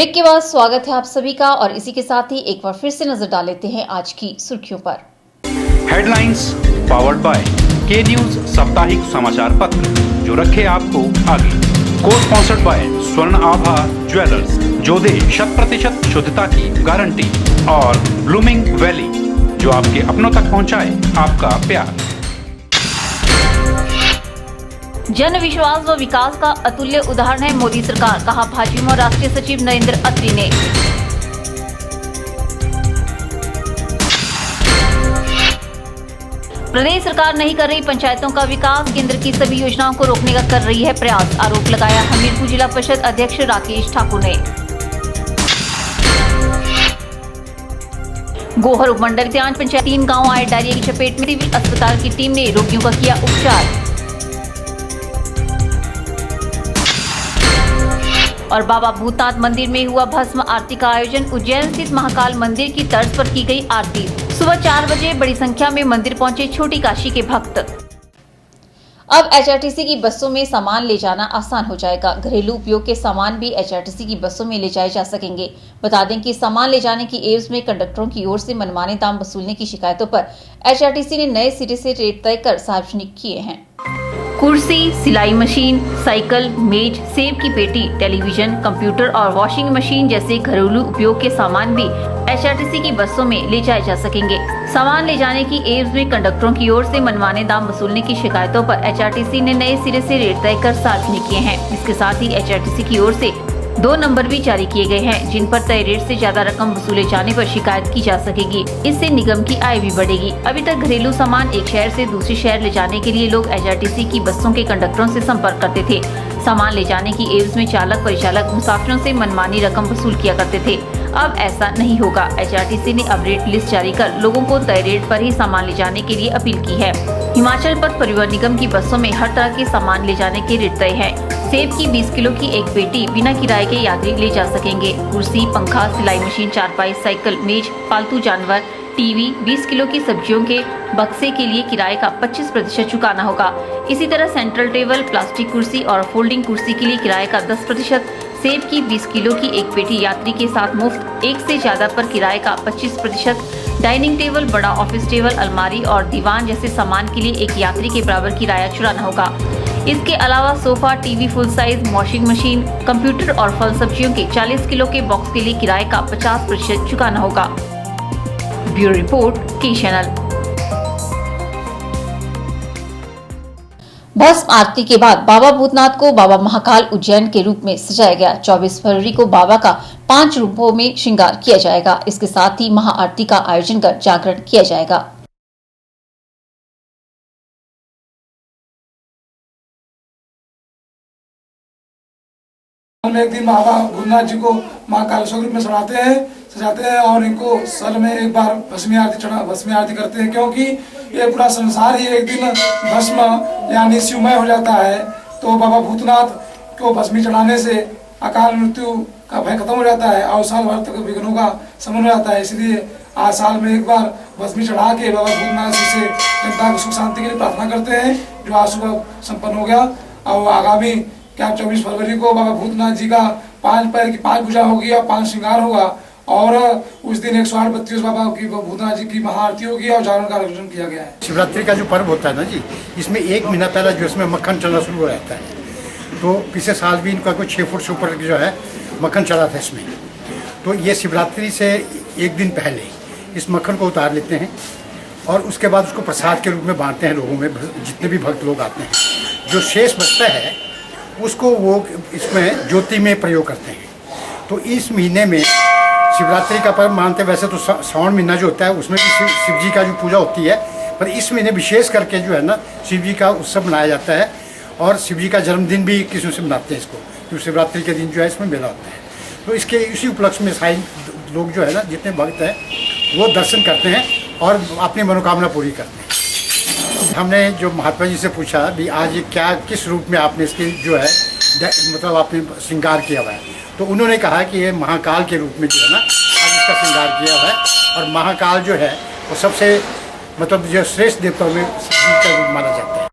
Break के बाद स्वागत है आप सभी का और इसी के साथ ही एक बार फिर से नजर डाल लेते हैं आज की सुर्खियों पर। हेडलाइंस पावर्ड बाय के न्यूज साप्ताहिक समाचार पत्र जो रखे आपको आगे। को स्पॉन्सर्ड बाय स्वर्ण आभा ज्वेलर्स जो दे 100% शुद्धता की गारंटी और ब्लूमिंग वैली जो आपके अपनों तक पहुंचाए आपका प्यार। जन विश्वास व विकास का अतुल्य उदाहरण है मोदी सरकार, कहा भाजपा राष्ट्रीय सचिव नरेंद्र अत्री ने। प्रदेश सरकार नहीं कर रही पंचायतों का विकास, केंद्र की सभी योजनाओं को रोकने का कर रही है प्रयास, आरोप लगाया हमीरपुर जिला परिषद अध्यक्ष राकेश ठाकुर ने। गोहर उपमंडल के 5 पंचायत 3 गांव आए डायरिया की चपेट में, सिविल अस्पताल की टीम ने रोगियों का किया उपचार। और बाबा भूतनाथ मंदिर में हुआ भस्म आरती का आयोजन, उज्जैन स्थित महाकाल मंदिर की तर्ज पर की गई आरती। सुबह 4 बजे बड़ी संख्या में मंदिर पहुंचे छोटी काशी के भक्त। अब एचआरटीसी की बसों में सामान ले जाना आसान हो जाएगा। घरेलू उपयोग के सामान भी एचआरटीसी की बसों में ले जाए जा सकेंगे। बता दें कि सामान ले जाने की एवज में कंडक्टरों की ओर से मनमाने दाम वसूलने की शिकायतों पर एचआरटीसी ने नए सिरे से रेट तय कर सार्वजनिक किए हैं। कुर्सी, सिलाई मशीन, साइकिल, मेज, सेब की पेटी, टेलीविजन, कंप्यूटर और वॉशिंग मशीन जैसे घरेलू उपयोग के सामान भी एचआरटीसी की बसों में ले जाए जा सकेंगे। सामान ले जाने की एवज में कंडक्टरों की ओर से मनमाने दाम वसूलने की शिकायतों पर एचआरटीसी ने नए सिरे से रेट तय कर सार्वजनिक किए हैं। इसके साथ ही एचआरटीसी की ओर से 2 नंबर भी जारी किए गए हैं जिन पर तय रेट से ज्यादा रकम वसूले जाने पर शिकायत की जा सकेगी। इससे निगम की आय भी बढ़ेगी। अभी तक घरेलू सामान एक शहर से दूसरे शहर ले जाने के लिए लोग एचआरटीसी की बसों के कंडक्टरों से संपर्क करते थे। सामान ले जाने की एवज में चालक परिचालक मुसाफिरों से मनमानी रकम वसूल किया करते थे। अब ऐसा नहीं होगा। एचआरटीसी ने अब रेट लिस्ट जारी कर लोगों को तय रेट पर ही सामान ले जाने के लिए अपील की है। हिमाचल पथ परिवहन निगम की बसों में हर तरह के सामान ले जाने के रेट तय है। सेब की 20 किलो की एक पेटी बिना किराए के यात्री ले जा सकेंगे। कुर्सी, पंखा, सिलाई मशीन, चारपाई, साइकिल, मेज, पालतू जानवर, टीवी, 20 किलो की सब्जियों के बक्से के लिए किराए का 25% चुकाना होगा। इसी तरह सेंट्रल टेबल, प्लास्टिक कुर्सी और फोल्डिंग कुर्सी के लिए किराए का 10%, सेब की 20 किलो की एक पेटी यात्री के साथ मुफ्त, एक से ज्यादा पर किराए का 25%, डाइनिंग टेबल, बड़ा ऑफिस टेबल, अलमारी और दीवान जैसे सामान के लिए एक यात्री के बराबर किराया चुराना होगा। इसके अलावा sofa, TV full size, washing machine, computer और फल सब्जियों के 40 किलो के बॉक्स के लिए किराए का 50% चुकाना होगा। ब्यूरो रिपोर्ट, के चैनल। भस्म आरती के बाद बाबा भूतनाथ को बाबा महाकाल उज्जैन के रूप में सजाया गया। 24 फरवरी को बाबा का 5 रूपों में श्रृंगार किया जाएगा। इसके साथ ही महाआरती का आयोजन कर जागरण किया जाएगा। हम एक दिन बाबा भूतनाथ जी को महाकाल स्वरूप में सजाते हैं और इनको साल में एक बार भस्मी आरती करते हैं, क्योंकि ये पूरा संसार ही एक दिन भस्म यानी शिवमय हो जाता है। तो बाबा भूतनाथ को भस्मी चढ़ाने से अकाल मृत्यु का भय खत्म हो जाता है और साल भर तक विघ्नों का शमन हो जाता है। इसलिए आज साल में एक बार भस्मी चढ़ा के बाबा भूतनाथ जी से जनता को सुख शांति के लिए प्रार्थना करते हैं, जो आज सुबह संपन्न हो गया। और आगामी 24 फरवरी को बाबा भूतनाथ जी का 5 पैर की 5 भुजा होगी और 5 श्रृंगार होगा और उस दिन 108 बत्तीस बाबा की भूतनाथ जी की महाआरती होगी और जागरण का आयोजन किया गया है। शिवरात्रि का जो पर्व होता है ना जी, इसमें 1 महीना पहले जो इसमें मक्खन चढ़ना शुरू हो जाता है। तो पिछले साल भी इनका कोई 6 फुट से ऊपर जो है मक्खन चढ़ा था इसमें। तो ये शिवरात्रि से 1 दिन पहले इस मक्खन को उतार लेते हैं और उसके बाद उसको प्रसाद के रूप में बांटते हैं लोगों में, जितने भी भक्त लोग आते हैं। जो शेष बचता है उसको वो इसमें ज्योति में प्रयोग करते हैं। तो इस महीने में शिवरात्रि का पर्व मानते, वैसे तो श्रावण महीना जो होता है उसमें भी शिव जी का जो पूजा होती है, पर इस महीने विशेष करके जो है ना शिव जी का उत्सव मनाया जाता है और शिव जी का जन्मदिन भी किसी से मनाते हैं इसको, क्योंकि शिवरात्रि के दिन जो है इसमें मेला होता है। तो इसके इसी उपलक्ष्य में सारे लोग जो है ना, जितने भक्त हैं वो दर्शन करते हैं और अपनी मनोकामना पूरी करते हैं। हमने जो महात्मा जी से पूछा भी आज ये क्या किस रूप में आपने इसके जो है मतलब आपने श्रृंगार किया हुआ है, तो उन्होंने कहा कि ये महाकाल के रूप में जो है ना आज इसका श्रृंगार किया हुआ है। और महाकाल जो है वो सबसे मतलब जो श्रेष्ठ देवताओं में का रूप माना जाता है।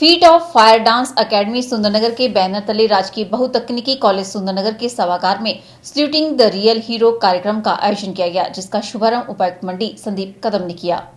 Feet of fire dance academy Sundernagar के बैनर तले राजकीय बहुतकनीकी कॉलेज सुंदरनगर के सभागार में सल्यूटिंग द रियल हीरो कार्यक्रम का आयोजन किया गया, जिसका शुभारंभ उपायुक्त मंडी संदीप कदम ने किया।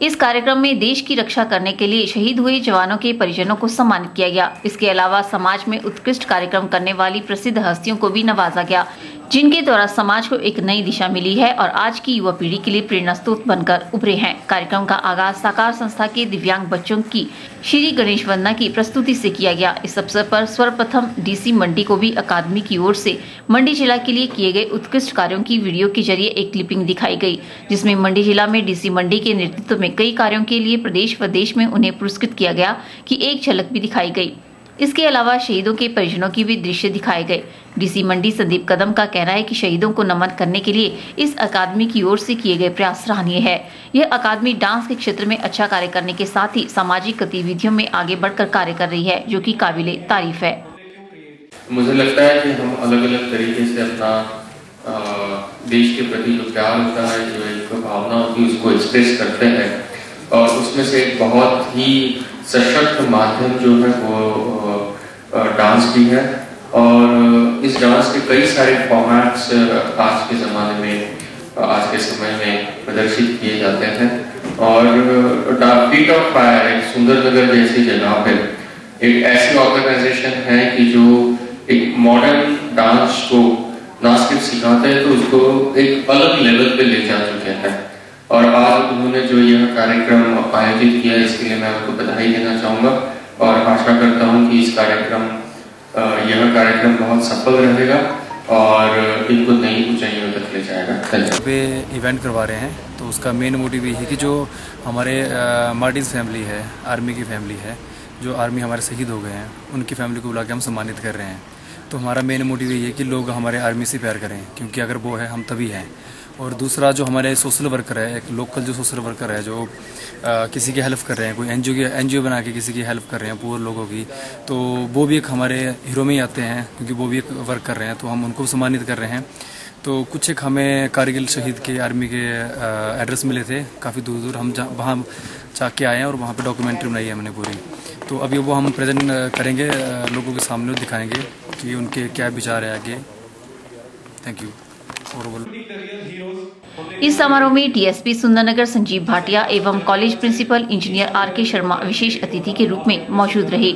इस कार्यक्रम में देश की रक्षा करने के लिए शहीद हुए जवानों के परिजनों को सम्मानित किया गया। इसके अलावा समाज में उत्कृष्ट कार्यक्रम करने वाली प्रसिद्ध हस्तियों को भी नवाजा गया, जिनके द्वारा समाज को एक नई दिशा मिली है और आज की युवा पीढ़ी के लिए प्रेरणा स्रोत बनकर उभरे हैं। कार्यक्रम का आगाज साकार संस्था के दिव्यांग बच्चों की श्री गणेश वंदना की प्रस्तुति से किया गया। इस अवसर पर सर्वप्रथम डीसी मंडी को भी अकादमी की ओर से मंडी जिला के लिए किए गए उत्कृष्ट कार्यों की वीडियो के जरिए एक क्लिपिंग दिखाई गई, जिसमें मंडी जिला में डीसी मंडी के नेतृत्व में कई कार्यों के लिए प्रदेश व देश में उन्हें पुरस्कृत किया गया की एक झलक भी दिखाई गई। इसके अलावा शहीदों के परिजनों की भी दृश्य दिखाए गए। डीसी मंडी संदीप कदम का कहना है कि शहीदों को नमन करने के लिए इस अकादमी की ओर से किए गए प्रयास सराहनीय है। यह अकादमी डांस के क्षेत्र में अच्छा कार्य करने के साथ ही सामाजिक गतिविधियों में आगे बढ़कर कार्य कर रही है, जो कि काबिले तारीफ है। मुझे लगता है कि हम अलग अलग तरीके से अपना देश के प्रति जो प्यार होता है, जो एक भावना होती है, उसको एक्सप्रेस करते हैं और उसमें से एक बहुत ही सशक्त माध्यम जो है वो डांस भी है। और इस डांस के कई सारे फॉर्मेट्स आज के ज़माने में, आज के समय में प्रदर्शित किए जाते हैं। और फीट ऑफ फायर एक सुंदरनगर जैसी जगह पे एक ऐसी ऑर्गेनाइजेशन है कि जो एक मॉडर्न डांस को ना सिर्फ सिखाते हैं तो उसको एक अलग लेवल पे ले जा चुके हैं। और आज उन्होंने जो यह कार्यक्रम आयोजित किया, इसके लिए मैं उनको बधाई देना चाहूँगा और आशा करता हूँ कि यह कार्यक्रम बहुत सफल रहेगा और इनको नई ऊंचाइयों तक ले जाएगा। पे इवेंट करवा रहे हैं तो उसका मेन मोटिव ये है कि जो हमारे मार्टिन फैमिली है, आर्मी की फैमिली है, जो आर्मी हमारे शहीद हो गए हैं, उनकी फैमिली को बुला के हम सम्मानित कर रहे हैं। तो हमारा मेन मोटिव ये है कि लोग हमारे आर्मी से प्यार करें, क्योंकि अगर वो है हम तभी हैं। और दूसरा जो हमारे सोशल वर्कर है, एक लोकल जो सोशल वर्कर है जो किसी की हेल्प कर रहे हैं, कोई एनजीओ बना के किसी की हेल्प कर रहे हैं पुअर लोगों की, तो वो भी एक हमारे हीरो में ही आते हैं, क्योंकि वो भी एक वर्क कर रहे हैं, तो हम उनको सम्मानित कर रहे हैं। तो कुछ एक हमें कारगिल शहीद के आर्मी के एड्रेस मिले थे, काफ़ी दूर दूर हम वहाँ जाके आए हैं और वहाँ पे डॉक्यूमेंट्री बनाई है हमने पूरी। तो अभी वो हम प्रेजेंट करेंगे लोगों के सामने, दिखाएंगे कि उनके क्या विचार है आगे। Thank you. इस समारोह में डीएसपी सुंदरनगर संजीव भाटिया एवं college principal engineer RK. Sharma विशेष अतिथि के रूप में मौजूद रहे।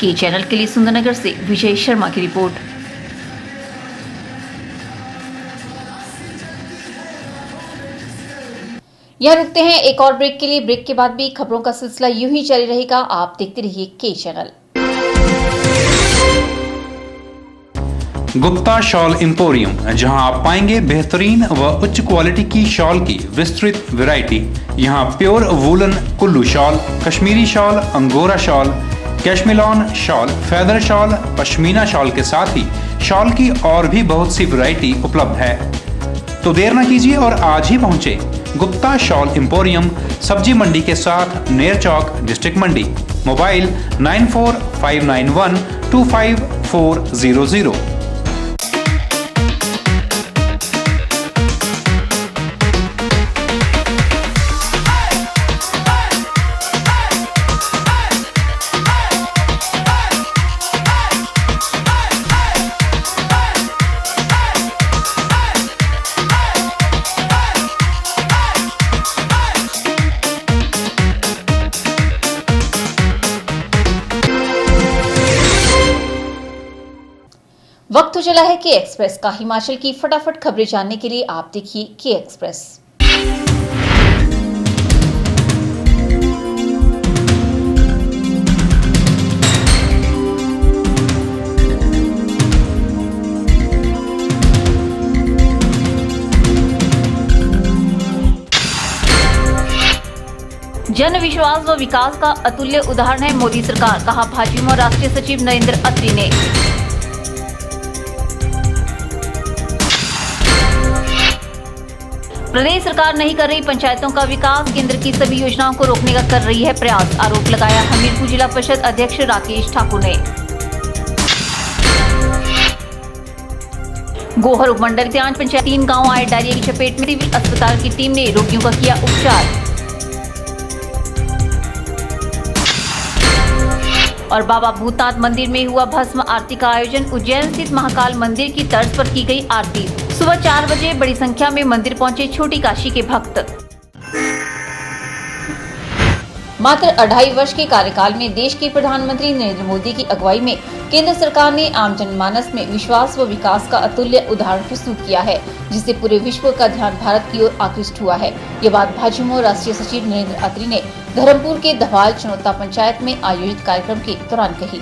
के चैनल के लिए सुंदरनगर से विजय शर्मा की रिपोर्ट। यहाँ रुकते हैं एक और ब्रेक के लिए। ब्रेक के बाद भी खबरों का सिलसिला यूं ही जारी रहेगा। आप देखते रहिए के चैनल। गुप्ता शॉल एम्पोरियम, जहां आप पाएंगे बेहतरीन व उच्च क्वालिटी की शॉल की विस्तृत वैरायटी। यहां pure woollen Kullu shawl, Kashmiri shawl, angora shawl, cashmilon shawl, feather shawl, pashmina shawl के साथ ही शॉल की और भी बहुत सी वैरायटी उपलब्ध है। तो देर न कीजिए और आज ही पहुंचे गुप्ता शॉल एम्पोरियम, सब्जी मंडी के साथ नेर चौक, डिस्ट्रिक्ट मंडी। मोबाइल 9459125400। वक्त तो चला है के एक्सप्रेस का। हिमाचल की फटाफट खबरें जानने के लिए आप देखिए के एक्सप्रेस। जन विश्वास व विकास का अतुल्य उदाहरण है मोदी सरकार, कहा भाजपा राष्ट्रीय सचिव नरेंद्र अत्री ने। प्रदेश सरकार नहीं कर रही पंचायतों का विकास, केंद्र की सभी योजनाओं को रोकने का कर रही है प्रयास, आरोप लगाया हमीरपुर जिला परिषद अध्यक्ष राकेश ठाकुर ने। गोहर उपमंडल त्यांज पंचायत 3 गांव आए डायरिया की चपेट में, सिविल अस्पताल की टीम ने रोगियों का किया उपचार। और बाबा भूतनाथ मंदिर में हुआ भस्म आरती का आयोजन। उज्जैन स्थित महाकाल मंदिर की तर्ज पर की गई आरती। सुबह 4 बजे बड़ी संख्या में मंदिर पहुंचे छोटी काशी के भक्त। मात्र 2.5 वर्ष के कार्यकाल में देश के प्रधानमंत्री नरेंद्र मोदी की अगुवाई में केंद्र सरकार ने आम जनमानस में विश्वास व विकास का अतुल्य उदाहरण प्रस्तुत किया है, जिससे पूरे विश्व का ध्यान भारत की ओर आकृष्ट हुआ है। ये बात भाजपा राष्ट्रीय सचिव नरेंद्र अत्री ने धर्मपुर के धवाल चुनौता पंचायत में आयोजित कार्यक्रम के दौरान कही।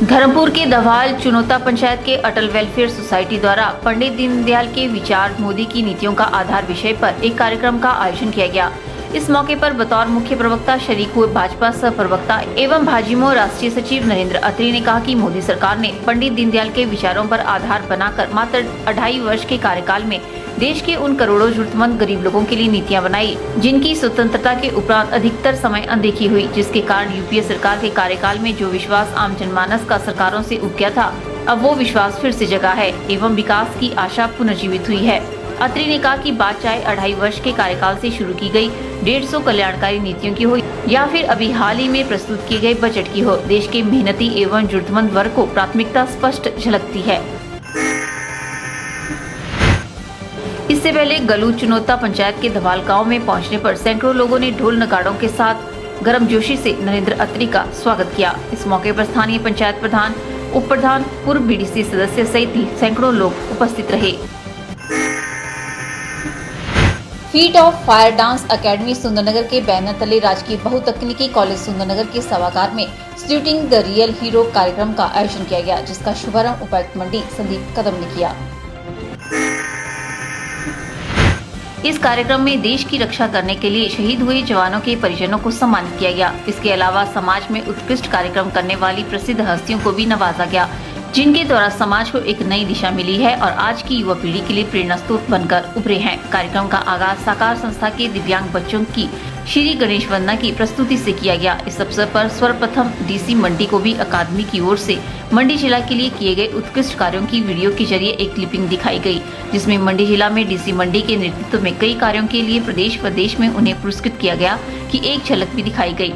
धर्मपुर के धवाल चुनौता पंचायत के अटल वेलफेयर सोसाइटी द्वारा पंडित दीनदयाल के विचार मोदी की नीतियों का आधार विषय पर एक कार्यक्रम का आयोजन किया गया। इस मौके पर बतौर मुख्य प्रवक्ता शरीक हुए भाजपा सह प्रवक्ता एवं भाजपा राष्ट्रीय सचिव नरेंद्र अत्री ने कहा कि मोदी सरकार ने पंडित दीनदयाल के विचारों पर आधार बनाकर मात्र 2.5 वर्ष के कार्यकाल में देश के उन करोड़ों जरूरतमंद गरीब लोगों के लिए नीतियां बनाई, जिनकी स्वतंत्रता के उपरांत अधिकतर समय अनदेखी हुई, जिसके कारण यूपीए सरकार के कार्यकाल में जो विश्वास आम जनमानस का सरकारों से उठ गया था, अब वो विश्वास फिर से जगा है एवं विकास की आशा पुनर्जीवित हुई है। अत्री ने कहा कि बात चाहे 2.5 वर्ष के कार्यकाल से शुरू की गई 150 कल्याणकारी नीतियों की हो या फिर अभी हाल ही में प्रस्तुत किए गए बजट की हो, देश के मेहनती एवं जरूरतमंद वर्ग को प्राथमिकता स्पष्ट झलकती है। इससे पहले गलू चुनौता पंचायत के धवाल गांव में पहुंचने पर सैकड़ों लोगों ने ढोल नगाड़ों के साथ गर्मजोशी से नरेंद्र अत्री का स्वागत किया। इस मौके पर स्थानीय पंचायत प्रधान, उप प्रधान, पूर्व बीडीसी सदस्य सहित सैकड़ों लोग उपस्थित रहे। Feet of fire dance academy Sundernagar के बैनर तले राजकीय बहुतकनीकी कॉलेज सुंदरनगर के सभागार में सैल्यूटिंग द रियल हीरो कार्यक्रम का आयोजन किया गया, जिसका शुभारंभ उपायुक्त मंडी संदीप कदम ने किया। इस कार्यक्रम में देश की रक्षा करने के लिए शहीद हुए जवानों के परिजनों को सम्मानित किया गया। इसके अलावा समाज में उत्कृष्ट कार्यक्रम करने वाली प्रसिद्ध हस्तियों को भी नवाजा गया, जिनके द्वारा समाज को एक नई दिशा मिली है और आज की युवा पीढ़ी के लिए प्रेरणा स्रोत बनकर उभरे हैं। कार्यक्रम का आगाज साकार संस्था के दिव्यांग बच्चों की श्री गणेश वंदना की प्रस्तुति से किया गया। इस अवसर पर सर्वप्रथम डीसी मंडी को भी अकादमी की ओर से मंडी जिला के लिए किए गए उत्कृष्ट कार्यों की वीडियो के जरिए एक क्लिपिंग दिखाई गई, जिसमें मंडी जिला में डीसी मंडी के नेतृत्व में कई कार्यों के लिए प्रदेश प्रदेश में उन्हें पुरस्कृत किया गया की एक झलक भी दिखाई गयी।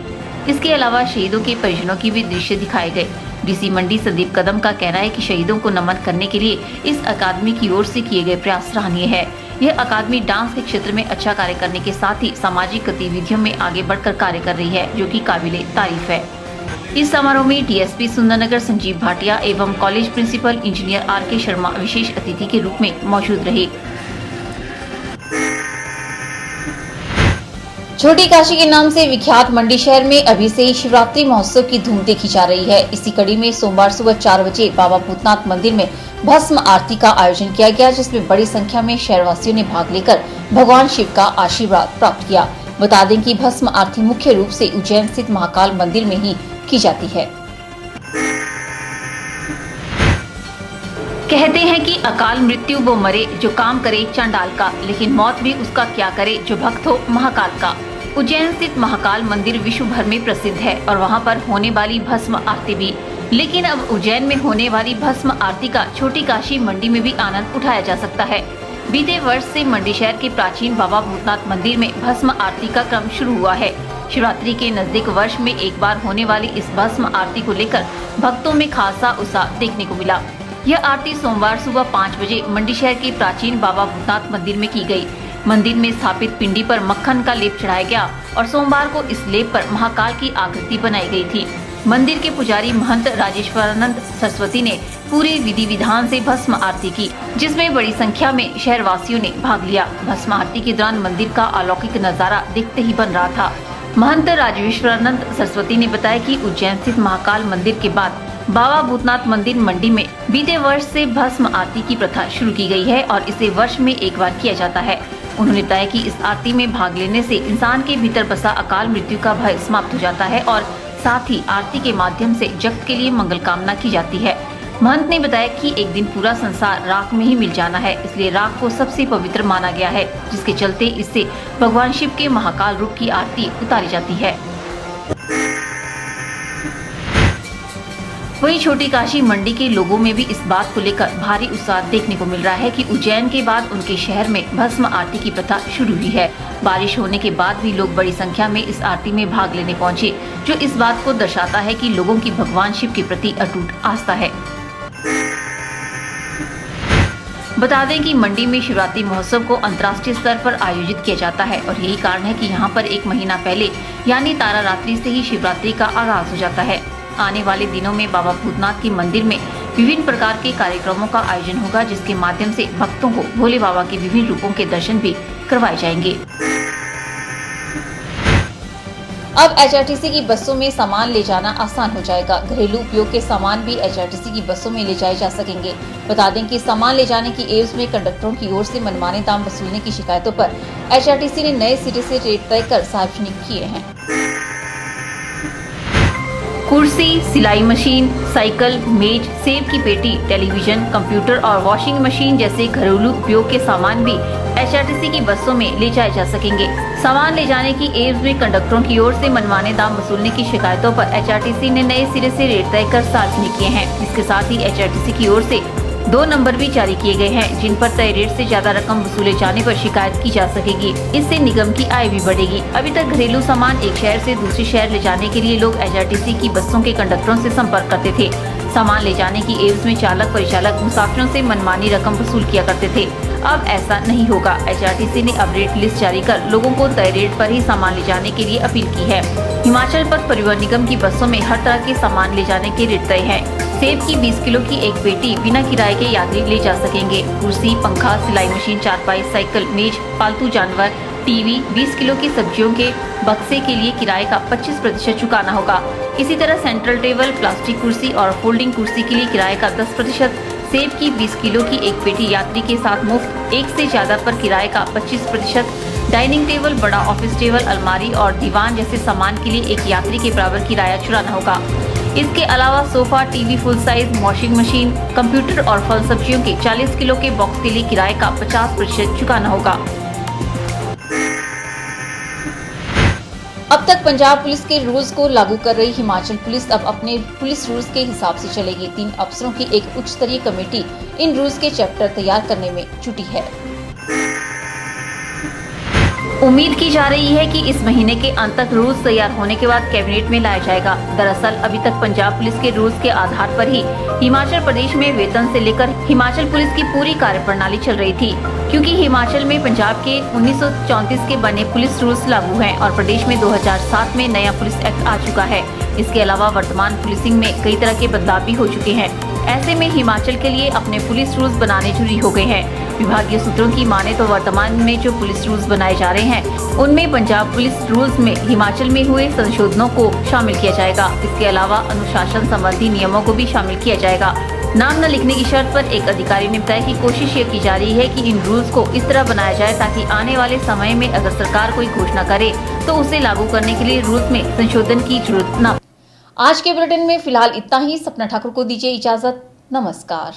इसके अलावा शहीदों के परिजनों की भी दृश्य दिखाए गए। डीसी मंडी संदीप कदम का कहना है कि शहीदों को नमन करने के लिए इस अकादमी की ओर से किए गए प्रयास सराहनीय है। यह अकादमी डांस के क्षेत्र में अच्छा कार्य करने के साथ ही सामाजिक गतिविधियों में आगे बढ़कर कार्य कर रही है, जो कि काबिले तारीफ है। इस समारोह में डीएसपी सुंदरनगर संजीव भाटिया एवं college principal engineer RK. Sharma विशेष अतिथि के रूप में मौजूद रहे। छोटी काशी के नाम से विख्यात मंडी शहर में अभी से ही शिवरात्रि महोत्सव की धूम देखी जा रही है। इसी कड़ी में सोमवार सुबह 4 बजे बाबा भूतनाथ मंदिर में भस्म आरती का आयोजन किया गया, जिसमें बड़ी संख्या में शहरवासियों ने भाग लेकर भगवान शिव का आशीर्वाद प्राप्त किया। बता दें कि भस्म आरती मुख्य रूप से उज्जैन स्थित महाकाल मंदिर में ही की जाती है। कहते हैं कि अकाल मृत्यु वो मरे जो काम करे चंडाल का, लेकिन मौत भी उसका क्या करे जो भक्त हो महाकाल का। उज्जैन स्थित महाकाल मंदिर विश्व भर में प्रसिद्ध है और वहां पर होने वाली भस्म आरती भी। लेकिन अब उज्जैन में होने वाली भस्म आरती का छोटी काशी मंडी में भी आनंद उठाया जा सकता है। बीते वर्ष से मंडी शहर के प्राचीन बाबा भूतनाथ मंदिर में भस्म आरती का क्रम शुरू हुआ है। शिवरात्रि के नजदीक वर्ष में एक बार होने वाली इस भस्म आरती को लेकर भक्तों में खासा उत्साह देखने को मिला। यह आरती सोमवार सुबह 5 बजे मंडी शहर के प्राचीन बाबा भूतनाथ मंदिर में की गई। मंदिर में स्थापित पिंडी पर मक्खन का लेप चढ़ाया गया और सोमवार को इस लेप पर महाकाल की आकृति बनाई गई थी। मंदिर के पुजारी महंत राजेश्वरानंद सरस्वती ने पूरे विधि विधान से भस्म आरती की, जिसमें बड़ी संख्या में शहरवासियों ने भाग लिया। भस्म आरती के दौरान मंदिर का अलौकिक नजारा देखते ही बन रहा था। महंत राजेश्वरानंद सरस्वती ने बताया कि उज्जैन स्थित महाकाल मंदिर के बाद बाबा भूतनाथ मंदिर मंडी में बीते वर्ष से भस्म आरती की प्रथा शुरू की गई है और इसे वर्ष में एक बार किया जाता है। उन्होंने बताया कि इस आरती में भाग लेने से इंसान के भीतर बसा अकाल मृत्यु का भय समाप्त हो जाता है और साथ ही आरती के माध्यम से जगत के लिए मंगल कामना की जाती है। महंत ने बताया कि एक दिन पूरा संसार राख में ही मिल जाना है, इसलिए राख को सबसे पवित्र माना गया है, जिसके चलते इससे भगवान शिव के महाकाल रूप की आरती उतारी जाती है। वहीं छोटी काशी मंडी के लोगों में भी इस बात को लेकर भारी उत्साह देखने को मिल रहा है कि उज्जैन के बाद उनके शहर में भस्म आरती की प्रथा शुरू हुई है। बारिश होने के बाद भी लोग बड़ी संख्या में इस आरती में भाग लेने पहुंचे, जो इस बात को दर्शाता है कि लोगों की भगवान शिव के प्रति अटूट आस्था है। बता दें कि मंडी में शिवरात्रि महोत्सव को अंतर्राष्ट्रीय स्तर पर आयोजित किया जाता है और यही कारण है कि यहाँ पर 1 महीना पहले यानी तारा रात्रि से ही शिवरात्रि का आगाज हो जाता है। आने वाले दिनों में बाबा भूतनाथ के मंदिर में विभिन्न प्रकार के कार्यक्रमों का आयोजन होगा, जिसके माध्यम से भक्तों को भोले बाबा के विभिन्न रूपों के दर्शन भी करवाए जाएंगे। अब एचआरटीसी की बसों में सामान ले जाना आसान हो जाएगा। घरेलू उपयोग के सामान भी एचआरटीसी की बसों में ले जाए जा सकेंगे। बता दें कि सामान ले जाने की एवज में कंडक्टरों की ओर से मनमाने दाम वसूलने की शिकायतों पर एचआरटीसी ने नए सिरे से रेट तय कर सार्वजनिक किए हैं। कुर्सी, सिलाई मशीन, साइकिल, मेज, सेब की पेटी, टेलीविजन, कंप्यूटर और वॉशिंग मशीन जैसे घरेलू उपयोग के सामान भी एचआरटीसी की बसों में ले जाए जा सकेंगे। सामान ले जाने की एवज में कंडक्टरों की ओर से मनमाने दाम वसूलने की शिकायतों पर एचआरटीसी ने नए सिरे से रेट तय कर सार्वजनिक किए हैं। इसके साथ ही एचआरटीसी की ओर से 2 नंबर भी जारी किए गए हैं, जिन पर तय रेट से ज्यादा रकम वसूले जाने पर शिकायत की जा सकेगी। इससे निगम की आय भी बढ़ेगी। अभी तक घरेलू सामान एक शहर से दूसरे शहर ले जाने के लिए लोग एचआरटीसी की बसों के कंडक्टरों से संपर्क करते थे। सामान ले जाने की एवज में चालक परिचालक मुसाफिरों से मनमानी रकम वसूल किया करते थे। अब ऐसा नहीं होगा। एचआरटीसी ने अब रेट लिस्ट जारी कर लोगों को तय रेट पर ही सामान ले जाने के लिए अपील की है। हिमाचल पथ परिवहन निगम की बसों में हर तरह के सामान ले जाने के रेट तय हैं। सेब की 20 किलो की एक पेटी बिना किराए के यात्री ले जा सकेंगे। कुर्सी, पंखा, सिलाई मशीन, चारपाई, साइकिल, मेज, पालतू जानवर, टीवी, 20 किलो की सब्जियों के बक्से के लिए किराए का 25% चुकाना होगा। इसी तरह सेंट्रल टेबल, प्लास्टिक कुर्सी और फोल्डिंग कुर्सी के लिए किराए का 10%, सेब की 20 किलो की एक पेटी यात्री के साथ मुफ्त, एक से ज्यादा पर किराए का 25%, डाइनिंग टेबल, बड़ा ऑफिस टेबल, अलमारी और दीवान जैसे सामान के लिए एक यात्री के बराबर किराया चुराना होगा। इसके अलावा sofa, TV full size, washing machine, computer और फल सब्जियों के 40 किलो के बॉक्स के लिए किराए का 50% चुकाना होगा। अब तक पंजाब पुलिस के रूल्स को लागू कर रही हिमाचल पुलिस अब अपने पुलिस रूल्स के हिसाब से चलेगी। 3 अफसरों की एक उच्च स्तरीय कमेटी इन रूल्स के चैप्टर तैयार करने में जुटी है। उम्मीद की जा रही है कि इस महीने के अंत तक रूल्स तैयार होने के बाद कैबिनेट में लाया जाएगा। दरअसल अभी तक पंजाब पुलिस के रूल्स के आधार पर ही हिमाचल प्रदेश में वेतन से लेकर हिमाचल पुलिस की पूरी कार्यप्रणाली चल रही थी, क्योंकि हिमाचल में पंजाब के 1934 के बने पुलिस रूल्स लागू हैं और प्रदेश में 2007 में नया पुलिस एक्ट आ चुका है। इसके अलावा वर्तमान पुलिसिंग में कई तरह के बदलाव भी हो चुके हैं। ऐसे में हिमाचल के लिए अपने पुलिस रूल्स बनाने जरूरी हो गए हैं। विभागीय सूत्रों की माने तो वर्तमान में जो पुलिस रूल्स बनाए जा रहे हैं, उनमें पंजाब पुलिस रूल्स में हिमाचल में हुए संशोधनों को शामिल किया जाएगा। इसके अलावा अनुशासन संबंधी नियमों को भी शामिल किया जाएगा। नाम न लिखने की शर्त पर एक अधिकारी ने बताया कि कोशिश ये की जा रही है कि इन रूल्स को इस तरह बनाया जाए ताकि आने वाले समय में अगर सरकार कोई घोषणा करे तो उसे लागू करने के लिए रूल्स में संशोधन की जरूरत न। आज के बुलेटिन में फिलहाल इतना ही। सपना ठाकुर को दीजिए इजाजत। नमस्कार।